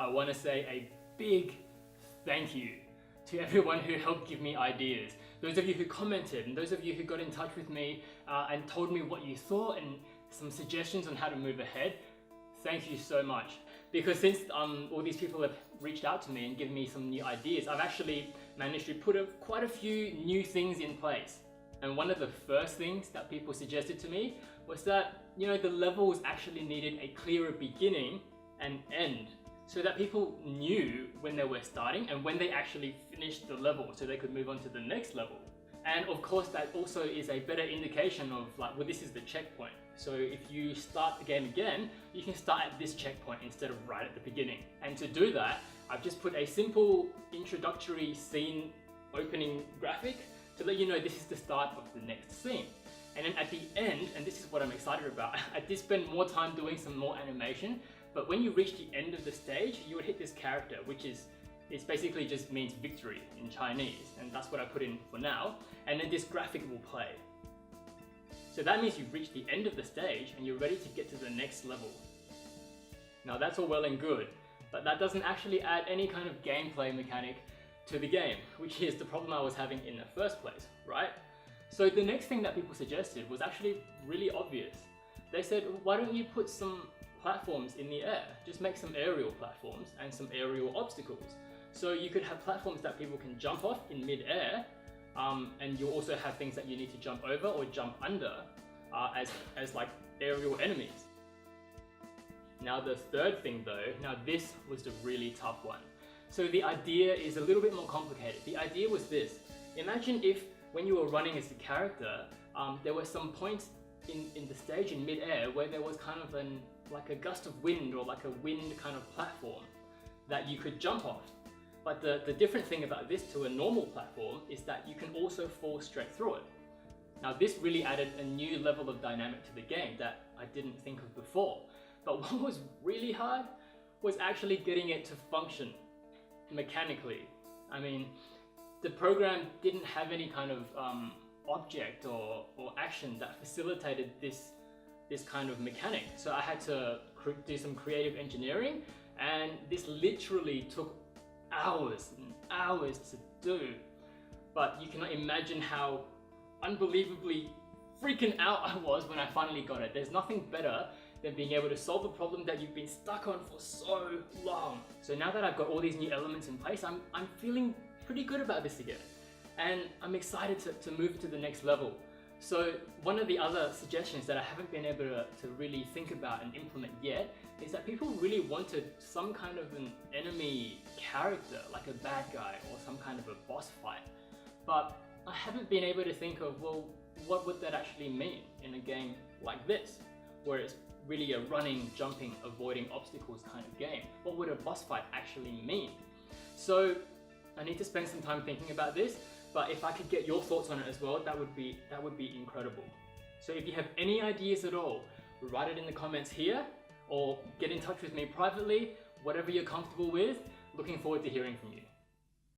I want to say a big thank you to everyone who helped give me ideas. Those of you who commented and those of you who got in touch with me and told me what you thought and some suggestions on how to move ahead. Thank you so much. Because since all these people have reached out to me and given me some new ideas, I've actually managed to put quite a few new things in place. And one of the first things that people suggested to me was that, the levels actually needed a clearer beginning and end, so that people knew when they were starting and when they actually finished the level so they could move on to the next level. And of course that also is a better indication of this is the checkpoint. So if you start the game again, you can start at this checkpoint instead of right at the beginning. And to do that, I've just put a simple introductory scene opening graphic to let you know this is the start of the next scene. And then at the end, and this is what I'm excited about, I did spend more time doing some more animation, but when you reach the end of the stage, you would hit this character, which it basically just means victory in Chinese, and that's what I put in for now. And then this graphic will play. So that means you've reached the end of the stage and you're ready to get to the next level. Now that's all well and good, but that doesn't actually add any kind of gameplay mechanic to the game, which is the problem I was having in the first place, right? So the next thing that people suggested was actually really obvious. They said, why don't you put some platforms in the air? Just make some aerial platforms and some aerial obstacles. So you could have platforms that people can jump off in mid-air, and you also have things that you need to jump over or jump under as like aerial enemies. Now the third thing though, now this was the really tough one. So the idea is a little bit more complicated. The idea was this: imagine if when you were running as the character, there were some points in the stage in mid-air where there was kind of like a gust of wind or like a wind kind of platform that you could jump off. But the different thing about this to a normal platform is that you can also fall straight through it. Now this really added a new level of dynamic to the game that I didn't think of before. But what was really hard was actually getting it to function mechanically. I mean, the program didn't have any kind of object or action that facilitated this kind of mechanic. So I had to do some creative engineering, and this literally took hours and hours to do. But you cannot imagine how unbelievably freaking out I was when I finally got it. There's nothing better than being able to solve a problem that you've been stuck on for so long. So now that I've got all these new elements in place, I'm feeling pretty good about this again. And I'm excited to move to the next level. So one of the other suggestions that I haven't been able to really think about and implement yet is that people really wanted some kind of an enemy character, like a bad guy or some kind of a boss fight. But I haven't been able to think of, well, what would that actually mean in a game like this, where it's really a running, jumping, avoiding obstacles kind of game? What would a boss fight actually mean? So I need to spend some time thinking about this, but if I could get your thoughts on it as well, that would be incredible. So if you have any ideas at all, write it in the comments here or get in touch with me privately, whatever you're comfortable with. Looking forward to hearing from you.